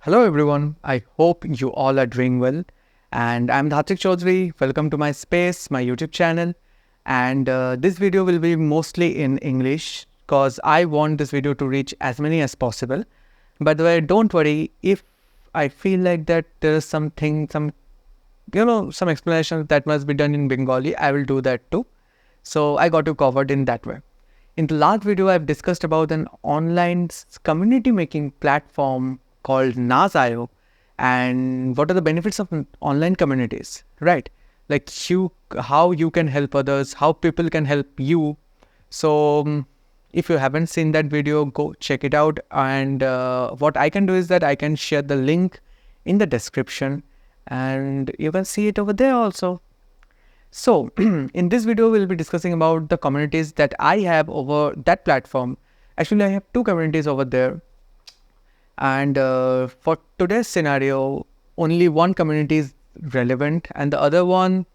Hello everyone, I hope you all are doing well, and I'm dhaatu.bhaiyaa. Welcome to my space, my YouTube channel, and this video will be mostly in English because I want this video to reach as many as possible. By the way, don't worry if I feel like that there is something, some explanation that must be done in Bengali, I will do that too. So I got you covered in that way. In the last video, I've discussed about an online community making platform called Nas YT and what are the benefits of online communities, right? Like how you can help others, how people can help you. So if you haven't seen that video, go check it out. And what I can do is that I can share the link in the description and you can see it over there also. So in this video, we'll be discussing about the communities that I have over that platform. Actually, I have two communities over there. And for today's scenario, only one community is relevant and the other one,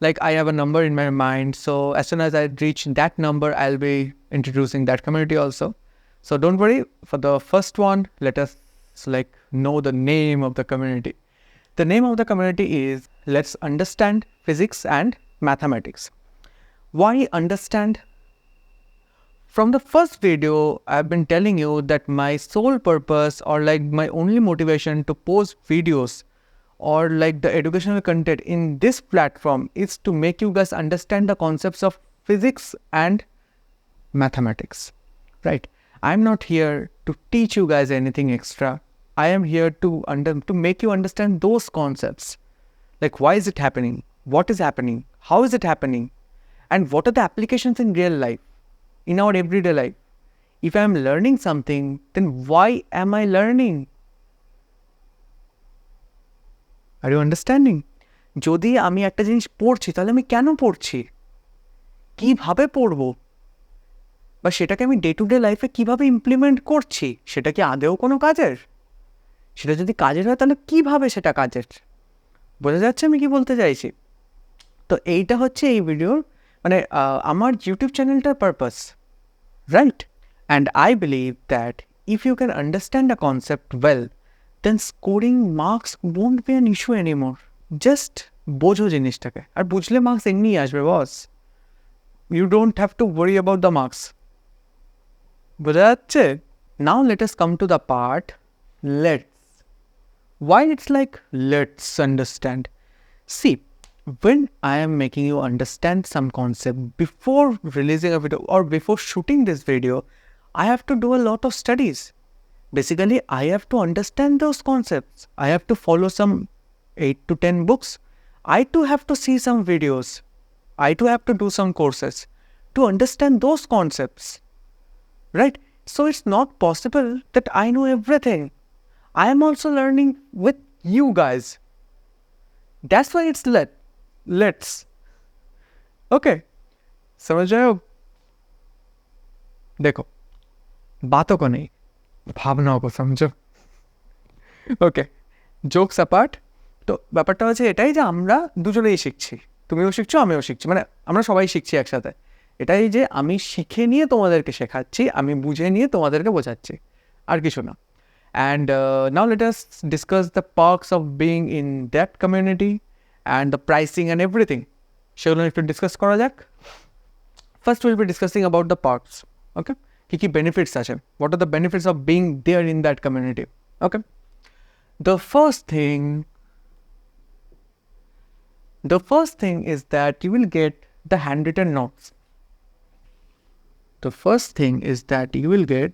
like I have a number in my mind. So as soon as I reach that number, I'll be introducing that community also. So don't worry, for the first one, let us know the name of the community. The name of the community is Let's Understand Physics and Mathematics. Why understand? From the first video, I've been telling you that my sole purpose or my only motivation to post videos or the educational content in this platform is to make you guys understand the concepts of physics and mathematics, right? I'm not here to teach you guys anything extra. I am here to make you understand those concepts. Like, why is it happening? What is happening? How is it happening? And what are the applications in real life, in our everyday life? If I'm learning something, then why am I learning? Are you understanding? যদি আমি একটা জিনিস পড়ছি তাহলে আমি কেন পড়ছি, কিভাবে পড়বো, বা সেটাকে আমি ডে টু ডে লাইফে কিভাবে ইমপ্লিমেন্ট করছি, সেটা কি আদৌ কোনো কাজের? সেটা যদি কাজের হয় তাহলে কিভাবে সেটা কাজের? বোঝা যাচ্ছে আমি কি বলতে চাইছি? তো এইটা হচ্ছে এই ভিডিওর আমার ইউটিউব চ্যানেলটার purpose, right? And I believe that if you can understand a concept well, then scoring marks won't be an issue anymore. Just বোঝো জিনিসটাকে, আর বুঝলে মার্কস এমনিই আসবে boss. You don't have to worry about the marks. বোঝা যাচ্ছে? Now let us come to the part let's. Why it's let's understand. See, when I am making you understand some concept before releasing a video or before shooting this video, I have to do a lot of studies. Basically, I have to understand those concepts. I have to follow some 8 to 10 books. I too have to see some videos. I too have to do some courses to understand those concepts, right? So it's not possible that I know everything. I am also learning with you guys. That's why it's let's. Okay. समझ रहे हो? देखो, बातों को नहीं, भावनाओं को समझो। ওকে, জোকস অ্যাপার্ট। তো ব্যাপারটা হচ্ছে এটাই যে আমরা দুজনেই শিখছি, তুমিও শিখছো আমিও শিখছি, আমরা সবাই শিখছি একসাথে। এটাই যে আমি শিখে নিয়ে তোমাদেরকে শেখাচ্ছি, আমি বুঝে নিয়ে তোমাদেরকে বোঝাচ্ছি, আর কিছু না। And now let us discuss the perks of being in that community and the pricing and everything. সেগুলো একটু ডিসকাস করা যাক। First we'll be discussing about the perks. Okay, কি benefits আছে, what are the benefits of being there in that community? Okay, the first thing is that you will get the handwritten notes. The first thing is that you will get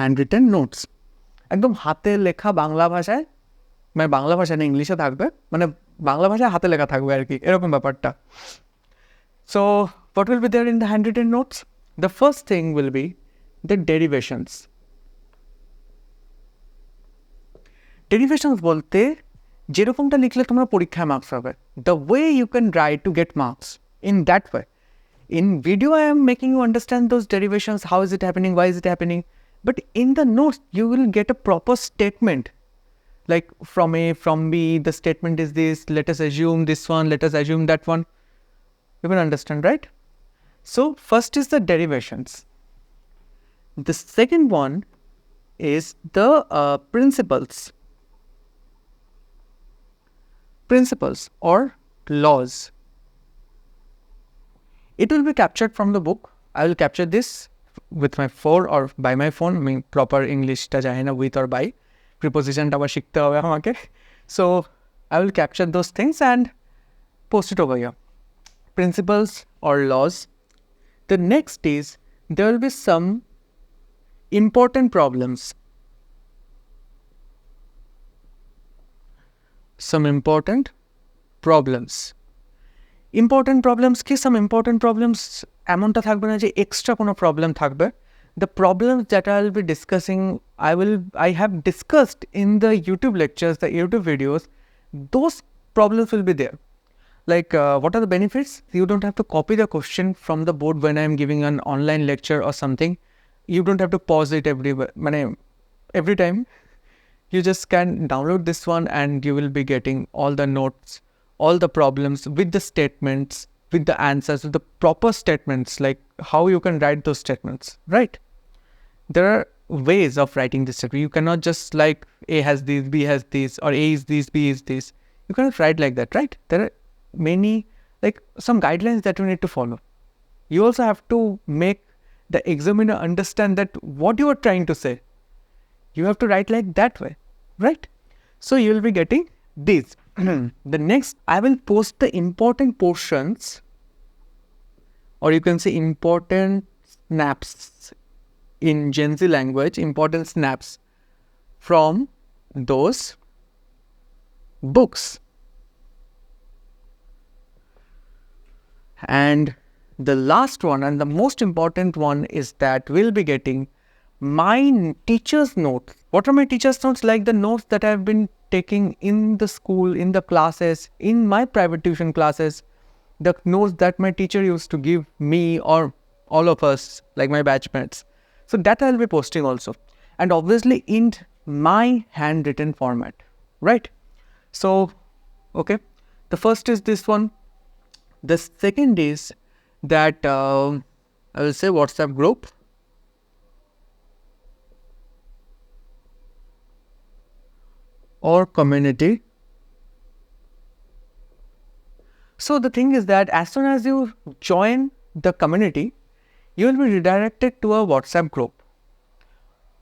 handwritten notes, একদম হাতে লেখা বাংলা ভাষায়, বাংলা ভাষায় না ইংলিশে থাকবে, বাংলা ভাষায় হাতে লেখা থাকবে আর কি, এরকম ব্যাপারটা। So what will be there in the handwritten notes? The first thing will be the derivations. Derivations বলতে যেরকমটা লিখলে তোমরা পরীক্ষায় মার্কস পাবে, the way you can write to get marks in that way. In video, I am making you understand those derivations, how is it happening, why is it happening. But in the notes, you will get a proper statement. Like from A, from B, the statement is this, let us assume this one, let us assume that one. You can understand, right? So first is the derivations. The second one is the principles or laws. It will be captured from the book. I will capture this with my phone or by my phone. I mean, proper English ta jahe na with or by. Preposition ta abar shikhte hobe amake. So I will capture those things and post it over here. Principles or laws. The next is there will be some important problems. Some important problems. Important problems ki some important problems amount thakbe na je extra kono problem thakbe. The problems that I will be discussing, I have discussed in the YouTube lectures, the YouTube videos. Those problems will be there. Like what are the benefits? You don't have to copy the question from the board when I am giving an online lecture or something. You don't have to pause it every time. You just can download this one and you will be getting all the notes, all the problems with the statements, with the answers, with the proper statements, like how you can write those statements, right? There are ways of writing this statement. You cannot just like A has this, B has this, or A is this, B is this. You cannot write like that, right? There are many, like some guidelines that you need to follow. You also have to make the examiner understand that what you are trying to say. You have to write like that way, right? So you will be getting these. The next, I will post the important portions, or you can say important snaps in Gen Z language, important snaps from those books. And the last one and the most important one is that we'll be getting my teacher's notes. What are my teacher's notes? Like the notes that I've been taking in the school, in the classes, in my private tuition classes, the notes that my teacher used to give me or all of us, like my batchmates. So that I'll be posting also. And obviously in my handwritten format, right? So, okay. The first is this one. The second is that I will say WhatsApp group. Or community. So the thing is that as soon as you join the community, you will be redirected to a WhatsApp group.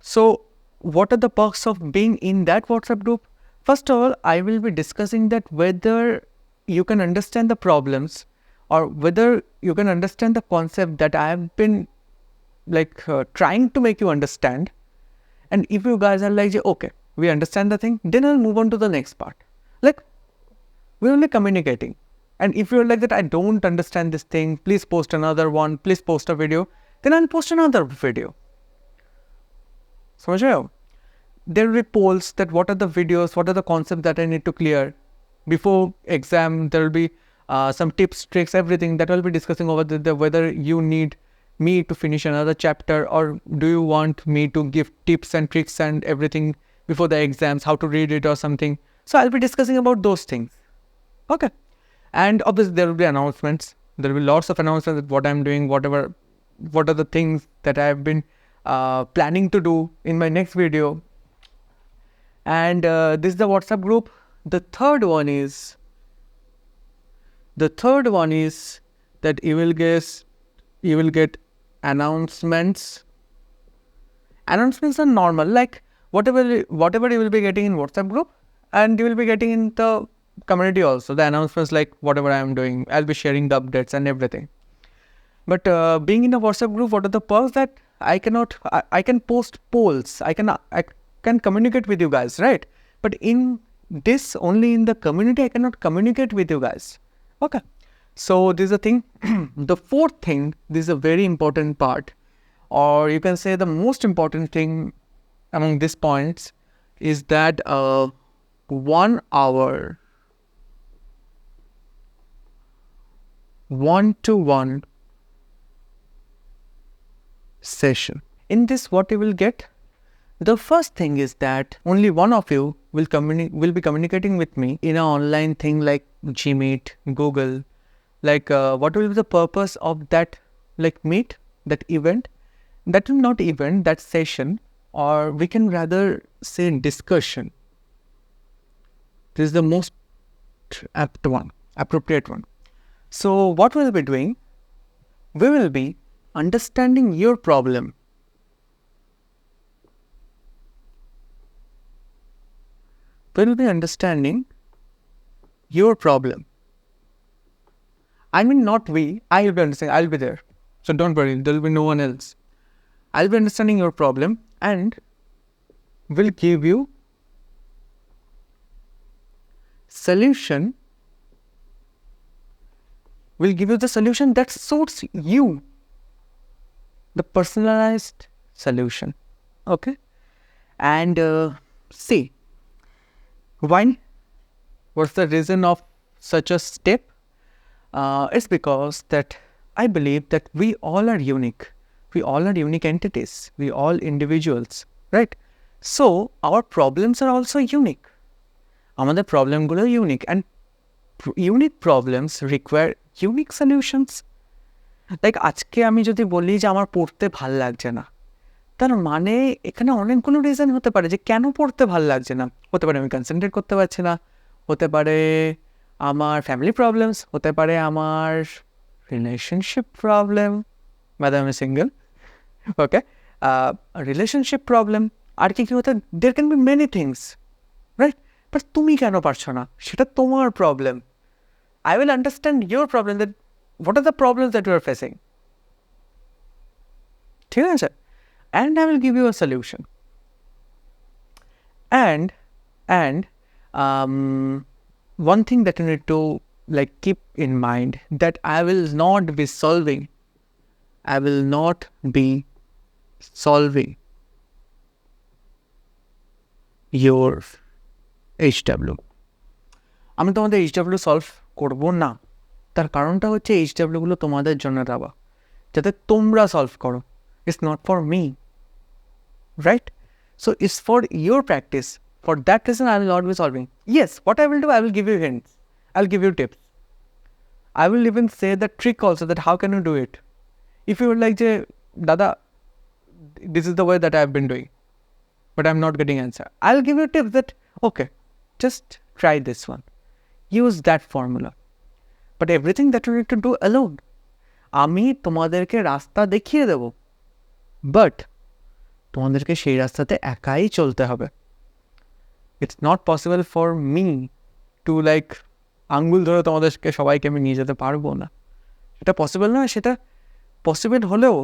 So what are the perks of being in that WhatsApp group? First of all, I will be discussing that whether you can understand the problems or whether you can understand the concept that I have been like trying to make you understand. And if you guys are like, okay, we understand the thing, then I'll move on to the next part. Like, we're only communicating. And if you're like that, I don't understand this thing, please post another one, please post a video, then I'll post another video. So, there will be polls that what are the videos, what are the concepts that I need to clear. Before exam, there will be some tips, tricks, everything that I'll be discussing over whether you need me to finish another chapter or do you want me to give tips and tricks and everything before the exams, how to read it or something. So I'll be discussing about those things. Okay. And obviously there will be announcements. There will be lots of announcements of what I'm doing, what are the things that I've been planning to do in my next video. And this is the WhatsApp group. The third one is that you will get announcements. Announcements are normal, like whatever you will be getting in WhatsApp group, and you will be getting in the community also. The announcements like whatever I am doing, I'll be sharing the updates and everything. But being in a WhatsApp group, what are the perks? That I can post polls. I can communicate with you guys, right? But in this, only in the community, I cannot communicate with you guys. Okay. So this is the thing. The fourth thing, this is a very important part, or you can say the most important thing among these points is that 1 hour one-to-one session. In this, what you will get? The first thing is that only one of you will be communicating with me in an online thing like Gmeet, Google. Like what will be the purpose of that like meet, that event, that not event, that session, or we can rather say discussion. This is the most apt one, appropriate one. So what we'll be doing, we will be understanding your problem. We will be understanding your problem. I mean, not we. I will be understanding. I'll be there. So don't worry. There will be no one else. I'll be understanding your problem and will give you solution. Will give you the solution that suits you. The personalized solution. Okay. And see, why? What's the reason of such a step? It's because that I believe that we all are unique. We all are unique entities. We all individuals, right? So our problems are also unique. Amader problem gulo unique, and unique problems require unique solutions. Like আজকে আমি যদি বলি যে আমার পড়তে ভাল লাগছে না, তার মানে এখানে অনেকগুলো রিজন হতে পারে যে কেন পড়তে ভাল লাগছে না। হতে পারে আমি কনসেন্ট্রেট করতে পারছি না, হতে পারে আমার ফ্যামিলি প্রবলেমস, হতে পারে আমার রিলেশনশিপ প্রবলেম, whether আমি সিঙ্গেল, ওকে, রিলেশনশিপ প্রবলেম, আর কি কি হতে, there can be many things, right? But তুমি কেন পারছো না, সেটা তোমার problem. I will understand your problem, that what are the problems that you are facing. ঠিক আছে? And I will give you a solution. And one thing that you need to like keep in mind, that I will not be solving your HW. আমি তোমাদের HW solve করবো না। তার কারণটা হচ্ছে HW গুলো তোমাদের জন্য দেওয়া, যাতে তোমরা সলভ করো। It's not for me, right? So it's for your practice. For that reason, I will not be solving. Yes, what I will do, I will give you hints. I'll give you tips. I will even say the trick also, that how can you do it. If you were like, Dada, this is the way that I have been doing, but I'm not getting answer. I'll give you tips that, okay, just try this one. Use that formula. But everything that you need to do alone. আমি তোমাদেরকে রাস্তা দেখিয়ে দেব, but তোমাদেরকে সেই রাস্তাতে একাই চলতে হবে। It's not possible for me to like আঙ্গুল ধরে তোমাদেরকে সবাইকে আমি নিয়ে যেতে পারবো না, সেটা পসিবল নয়। সেটা পসিবল হলেও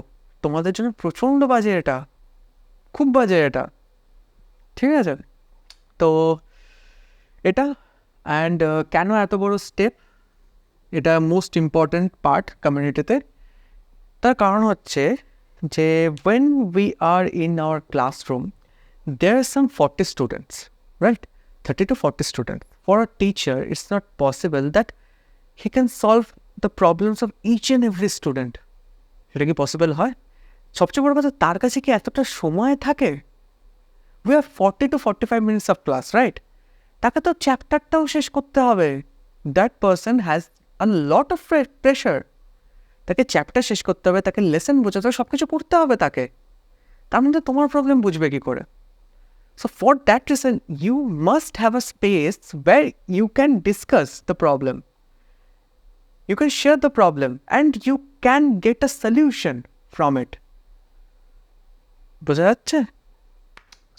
তোমাদের জন্য প্রচণ্ড বাজে, এটা খুব বাজে এটা, ঠিক আছে? তো এটা, অ্যান্ড কেন এত বড় স্টেপ, এটা মোস্ট ইম্পর্ট্যান্ট পার্ট কমিউনিটিতে। তার কারণ হচ্ছে যে when we are in our classroom, there are some 40 students, right? 30 to 40 students. For a teacher, it's not possible that he can solve the problems of each and every student. সেটা কি possible হয়? সবচেয়ে বড় কথা, তার কাছে কি এতটা সময় থাকে? We have 40 to 45 minutes of class, right? তাকে তো চ্যাপ্টারটাও শেষ করতে হবে। That person has a lot of pressure. তাকে চ্যাপ্টার শেষ করতে হবে, তাকে লেসন বোঝাতে হবে, সব কিছু পড়তে হবে তাকে। তার মধ্যে তোমার প্রবলেম বুঝবে কী করে? So for that reason, you must have a space where you can discuss the problem. You can share the problem and you can get a solution from it. বোঝা যাচ্ছে?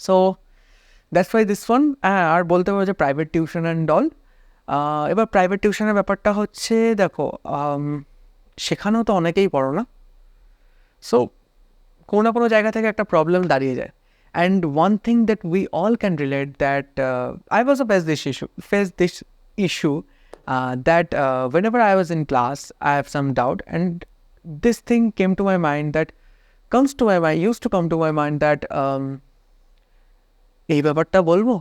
So that's why this one, আর বলতে পারো যে private tuition and all. এবার private টিউশনের ব্যাপারটা হচ্ছে, দেখো, সেখানেও তো অনেকেই পড়ো না, সো কোনো না কোনো জায়গা থেকে একটা প্রবলেম দাঁড়িয়ে যায়। And one thing that we all can relate, that I was face this issue that whenever I was in class, I have some doubt, and this thing came to my mind, used to come to my mind that এই ব্যাপারটা বলবো,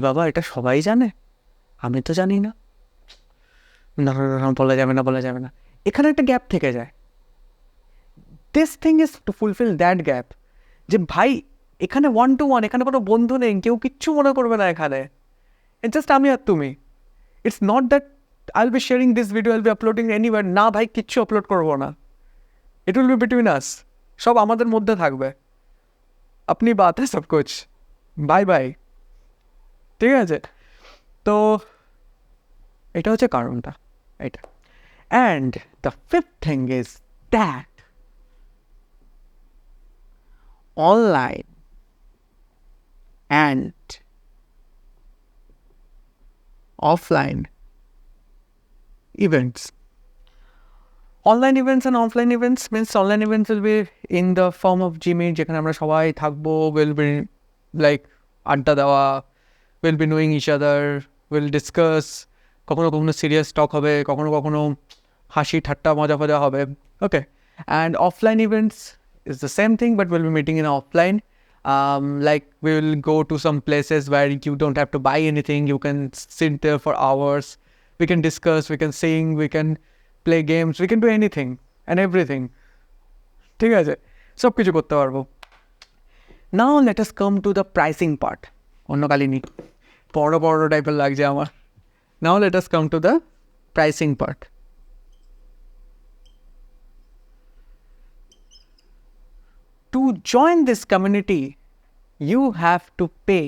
বাবা এটা সবাই জানে, আমি তো জানি না, না বলা যাবে না, এখানে একটা গ্যাপ থেকে যায়। This thing is two fulfil that gap, যে ভাই এখানে 1-to-1, এখানে কোনো বন্ধু নেই, কেউ কিচ্ছু মনে করবে না এখানে, ইটস জাস্ট আমি আর তুমি। It's not that I will be sharing this video, I will be uploading anywhere, না ভাই কিচ্ছু আপলোড করবো না। It will be between us. সব আমাদের মধ্যে থাকবে। अपनी बात है सब कुछ। Bye bye. ঠিক আছে? তো এটা হচ্ছে কারণটা, এটা। And the fifth thing is that online and offline events. Online events and offline events means online events will be in the form of Gmeet, যেখানে আমরা সবাই থাকবো, will be like আড্ডা দেওয়া, will be knowing each other, will discuss, কখনো কখনো serious টক হবে, কখনো কখনো হাসি ঠাট্টা মজা ফজা হবে, okay. And offline events is the same thing, but we'll be meeting in offline. Like we will go to some places where you don't have to buy anything, you can sit there for hours, we can discuss, we can sing, we can play games, we can do anything and everything. ঠিক আছে, সব কিছু করতে পারবো। Now let us come to the pricing part. অন্য কালিনী বড় বড় টাইপের লাগছে আমার। Now let us come to the pricing part. To join this community, you have to pay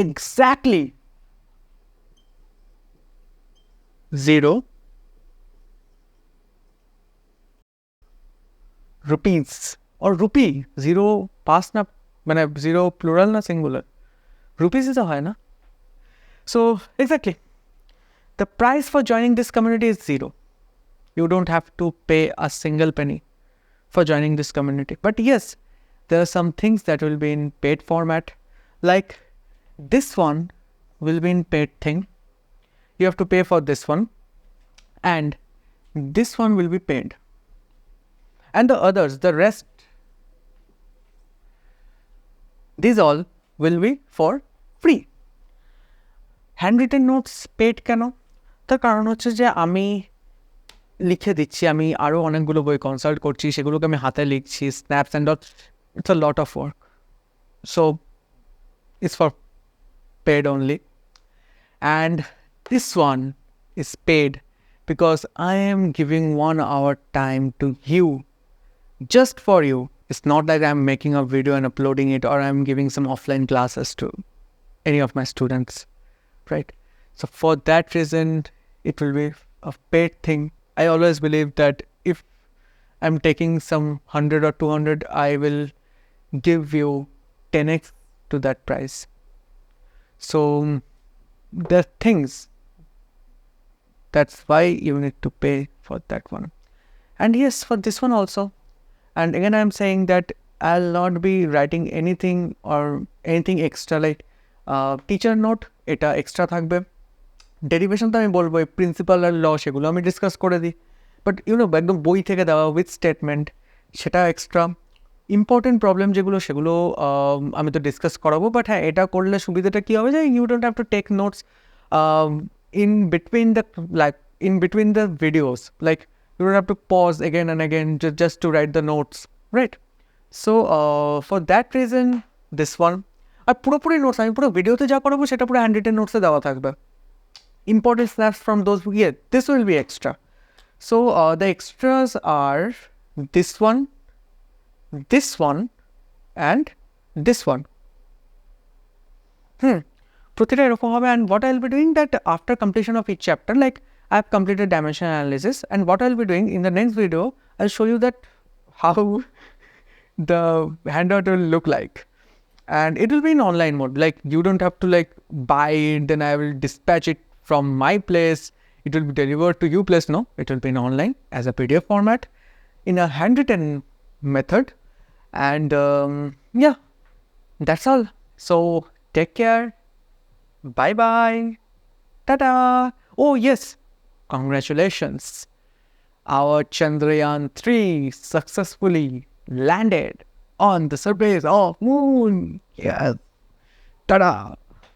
exactly 0 rupees or rupee, 0 pass na, মানে 0 plural na singular, rupees is a হয় না? So exactly, the price for joining this community is 0. You don't have to pay a single penny for joining this community. But yes, there are some things that will be in paid format, like this one will be in paid thing. You have to pay for this one, and this one will be paid, and the others, the rest, these all will be for free. Handwritten notes paid কেন? তার কারণ হচ্ছে যে আমি লিখে দিচ্ছি, আমি আরও অনেকগুলো বই কনসাল্ট করছি, সেগুলোকে আমি হাতে লিখছি, snaps and dot, it's a lot of work, so it's for paid only. And this one is paid because I am giving 1 hour time to you, just for you. It's not like I'm making a video and uploading it, or I'm giving some offline classes to any of my students, right? So for that reason, it will be a paid thing. I always believe that if I'm taking some 100 or 200, I will give you 10x to that price. So the things, that's why you need to pay for that one. And yes, for this one also. And again, I'm saying that I'll not be writing anything or anything extra, like teacher note, এটা extra থাকবে। Derivation তো আমি বলবো, principal আর ল সেগুলো আমি discuss করে দিই, but একদম বই থেকে দেওয়া উইথ স্টেটমেন্ট, সেটা এক্সট্রা। ইম্পর্টেন্ট প্রবলেম যেগুলো, সেগুলো আমি তো ডিসকাস করাবো, বাট হ্যাঁ, এটা করলে সুবিধাটা কী হবে যে you don't have to take notes in between the videos, like you don't have to pause again and again just to write the notes, right? So for that reason, this one, আর পুরোপুরি notes আমি পুরো ভিডিওতে যা করাবো সেটা পুরো হ্যান্ডরিটেন নোটসে দেওয়া থাকবে। Important snaps from those, yeah, this will be extra. So the extras are this one, and this one. প্রতিটা এরকম হবে। And what I'll be doing, that after completion of each chapter, like I've completed dimension analysis, and what I'll be doing in the next video, I'll show you that how the handout will look like. And it will be in online mode, like you don't have to like buy it, then I will dispatch it from my place, it will be delivered to you place. No, it will be in online as a PDF format in a handwritten method. And yeah, that's all. So take care, bye bye, ta-da. Oh yes, congratulations, our Chandrayaan 3 successfully landed on the surface of moon. Yes, ta-da.